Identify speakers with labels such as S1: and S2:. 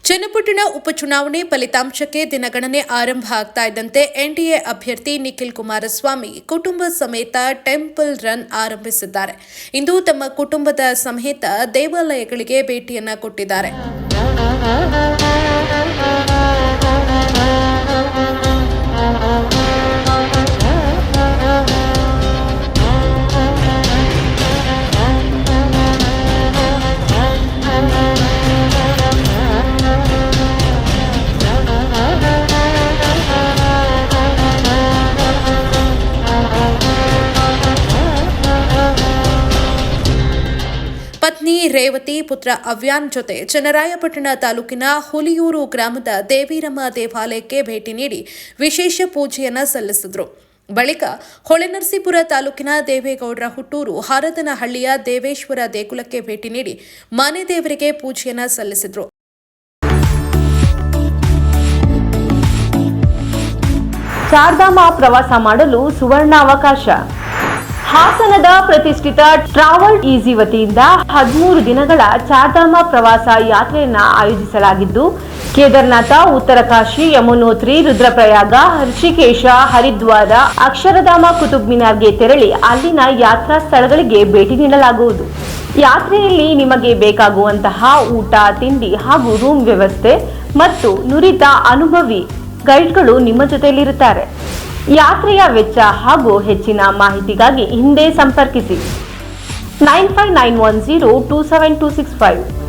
S1: ಚನ್ನಪಟ್ಟಣ ಉಪಚುನಾವಣೆ ಫಲಿತಾಂಶಕ್ಕೆ ದಿನಗಣನೆ ಆರಂಭ ಆಗ್ತಾ ಇದ್ದಂತೆ ಎನ್ಡಿಎ ಅಭ್ಯರ್ಥಿ ನಿಖಿಲ್ ಕುಮಾರಸ್ವಾಮಿ ಕುಟುಂಬ ಸಮೇತ ಟೆಂಪಲ್ ರನ್ ಆರಂಭಿಸಿದ್ದಾರೆ. ಇಂದು ತಮ್ಮ ಕುಟುಂಬದ ಸಮೇತ ದೇವಾಲಯಗಳಿಗೆ ಭೇಟಿಯನ್ನ ಕೊಟ್ಟಿದ್ದಾರೆ. ಪತ್ನಿ ರೇವತಿ, ಪುತ್ರ ಅವ್ಯಾನ್ ಜೊತೆ ಚನ್ನರಾಯಪಟ್ಟಣ ತಾಲೂಕಿನ ಹುಲಿಯೂರು ಗ್ರಾಮದ ದೇವಿರಮ್ಮ ದೇವಾಲಯಕ್ಕೆ ಭೇಟಿ ನೀಡಿ ವಿಶೇಷ ಪೂಜೆಯನ್ನ ಸಲ್ಲಿಸಿದರು. ಬಳಿಕ ಹೊಳೆನರಸೀಪುರ ತಾಲೂಕಿನ ದೇವೇಗೌಡರ ಹುಟ್ಟೂರು ಹರದನಹಳ್ಳಿಯ ದೇವೇಶ್ವರ ದೇಗುಲಕ್ಕೆ ಭೇಟಿ ನೀಡಿ ಮನೆ ದೇವರಿಗೆ ಪೂಜೆಯನ್ನ ಸಲ್ಲಿಸಿದರು.
S2: ಚಾರ್ಧಾಮ ಪ್ರವಾಸ ಮಾಡಲು ಸುವರ್ಣ ಅವಕಾಶ. ಹಾಸನದ ಪ್ರತಿಷ್ಠಿತ ಟ್ರಾವೆಲ್ ಈಸಿ ವತಿಯಿಂದ 13 ದಿನಗಳ ಚಾರ್ಧಾಮ ಪ್ರವಾಸ ಯಾತ್ರೆಯನ್ನು ಆಯೋಜಿಸಲಾಗಿದ್ದು, ಕೇದಾರನಾಥ, ಉತ್ತರಕಾಶಿ, ಯಮುನೋತ್ರಿ, ರುದ್ರಪ್ರಯಾಗ, ಋಷಿಕೇಶ, ಹರಿದ್ವಾರ, ಅಕ್ಷರಧಾಮ, ಕುತುಬ್ ಮಿನಾರ್ಗೆ ತೆರಳಿ ಅಲ್ಲಿನ ಯಾತ್ರಾ ಸ್ಥಳಗಳಿಗೆ ಭೇಟಿ ನೀಡಲಾಗುವುದು. ಯಾತ್ರೆಯಲ್ಲಿ ನಿಮಗೆ ಬೇಕಾಗುವಂತಹ ಊಟ, ತಿಂಡಿ ಹಾಗೂ ರೂಮ್ ವ್ಯವಸ್ಥೆ ಮತ್ತು ನುರಿತ ಅನುಭವಿ ಗೈಡ್ಗಳು ನಿಮ್ಮ ಜೊತೆಯಲ್ಲಿರುತ್ತಾರೆ. ಯಾತ್ರೆಯ ವೆಚ್ಚ ಹಾಗೂ ಹೆಚ್ಚಿನ ಮಾಹಿತಿಗಾಗಿ ಹಿಂದೆ ಸಂಪರ್ಕಿಸಿ 9591027265.